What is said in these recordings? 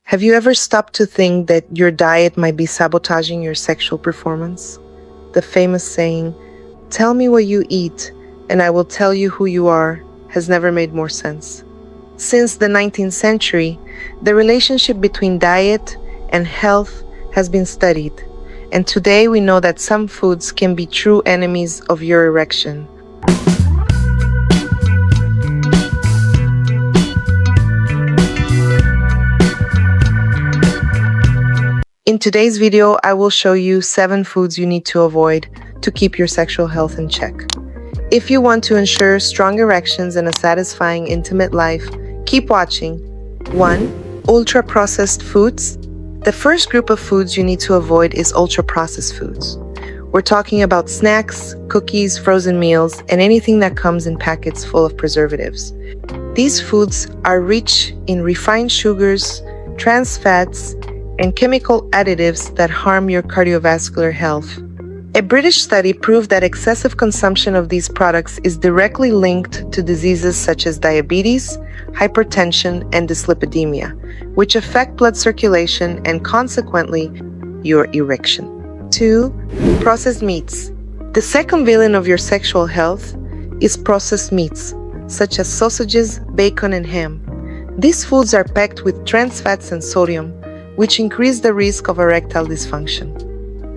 Have you ever stopped to think that your diet might be sabotaging your sexual performance? The famous saying, "Tell me what you eat, and I will tell you who you are," has never made more sense. Since the 19th century, the relationship between diet and health has been studied, and today we know that some foods can be true enemies of your erection. In today's video, I will show you 7 foods you need to avoid to keep your sexual health in check. If you want to ensure strong erections and a satisfying intimate life, keep watching. 1. Ultra-processed foods. The first group of foods you need to avoid is ultra-processed foods. We're talking about snacks, cookies, frozen meals, and anything that comes in packets full of preservatives. These foods are rich in refined sugars, trans fats, and chemical additives that harm your cardiovascular health. A British study proved that excessive consumption of these products is directly linked to diseases such as diabetes, hypertension, and dyslipidemia, which affect blood circulation and consequently your erection. 2. Processed meats. The second villain of your sexual health is processed meats, such as sausages, bacon, and ham. These foods are packed with trans fats and sodium, which increase the risk of erectile dysfunction.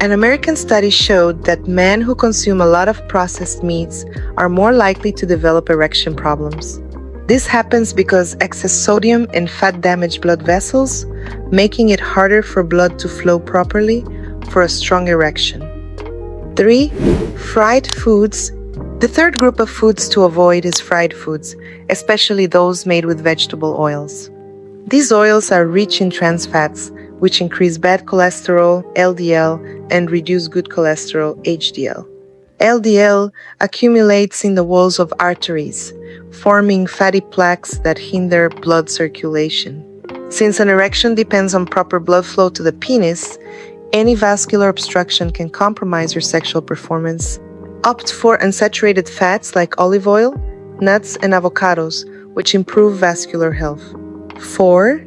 An American study showed that men who consume a lot of processed meats are more likely to develop erection problems. This happens because excess sodium and fat damage blood vessels, making it harder for blood to flow properly for a strong erection. 3. Fried foods. The third group of foods to avoid is fried foods, especially those made with vegetable oils. These oils are rich in trans fats, which increase bad cholesterol, LDL, and reduce good cholesterol, HDL. LDL accumulates in the walls of arteries, forming fatty plaques that hinder blood circulation. Since an erection depends on proper blood flow to the penis, any vascular obstruction can compromise your sexual performance. Opt for unsaturated fats like olive oil, nuts, and avocados, which improve vascular health. 4.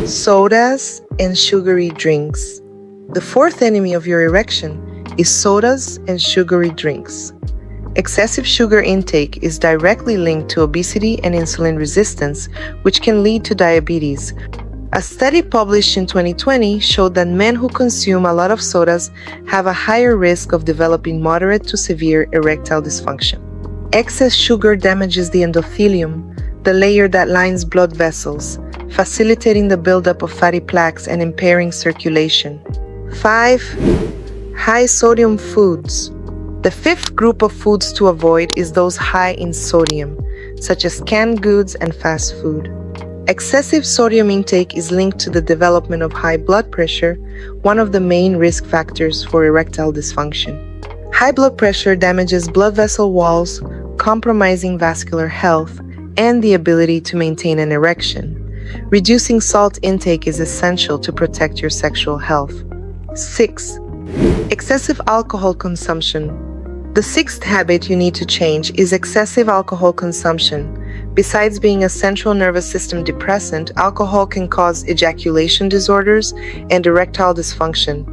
Sodas and sugary drinks. The fourth enemy of your erection is sodas and sugary drinks. Excessive sugar intake is directly linked to obesity and insulin resistance, which can lead to diabetes. A study published in 2020 showed that men who consume a lot of sodas have a higher risk of developing moderate to severe erectile dysfunction. Excess sugar damages the endothelium, the layer that lines blood vessels, facilitating the buildup of fatty plaques and impairing circulation. 5. High sodium foods. The fifth group of foods to avoid is those high in sodium, such as canned goods and fast food. Excessive sodium intake is linked to the development of high blood pressure, one of the main risk factors for erectile dysfunction. High blood pressure damages blood vessel walls, compromising vascular health and the ability to maintain an erection. Reducing salt intake is essential to protect your sexual health. 6. Excessive alcohol consumption. The sixth habit you need to change is excessive alcohol consumption. Besides being a central nervous system depressant, alcohol can cause ejaculation disorders and erectile dysfunction.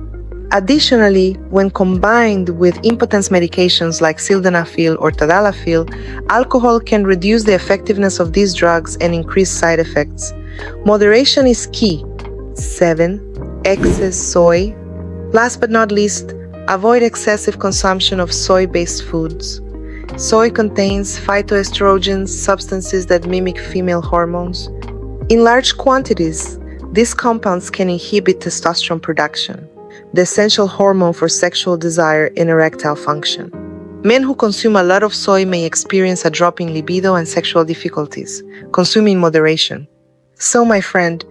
Additionally, when combined with impotence medications like sildenafil or tadalafil, alcohol can reduce the effectiveness of these drugs and increase side effects. Moderation is key. 7. Excess soy. Last but not least, avoid excessive consumption of soy-based foods. Soy contains phytoestrogens, substances that mimic female hormones. In large quantities, these compounds can inhibit testosterone production, the essential hormone for sexual desire and erectile function. Men who consume a lot of soy may experience a drop in libido and sexual difficulties. Consume in moderation. So, my friend,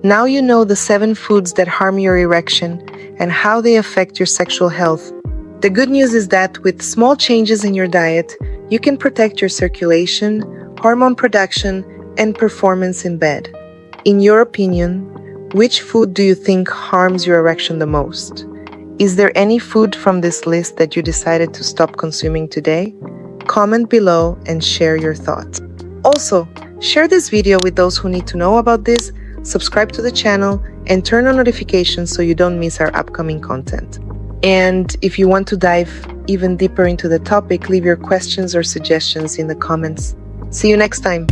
now you know the 7 foods that harm your erection and how they affect your sexual health. The good news is that with small changes in your diet, you can protect your circulation, hormone production, and performance in bed. In your opinion, which food do you think harms your erection the most? Is there any food from this list that you decided to stop consuming today? Comment below and share your thoughts. Also, share this video with those who need to know about this, subscribe to the channel, and turn on notifications so you don't miss our upcoming content. And if you want to dive even deeper into the topic, leave your questions or suggestions in the comments. See you next time.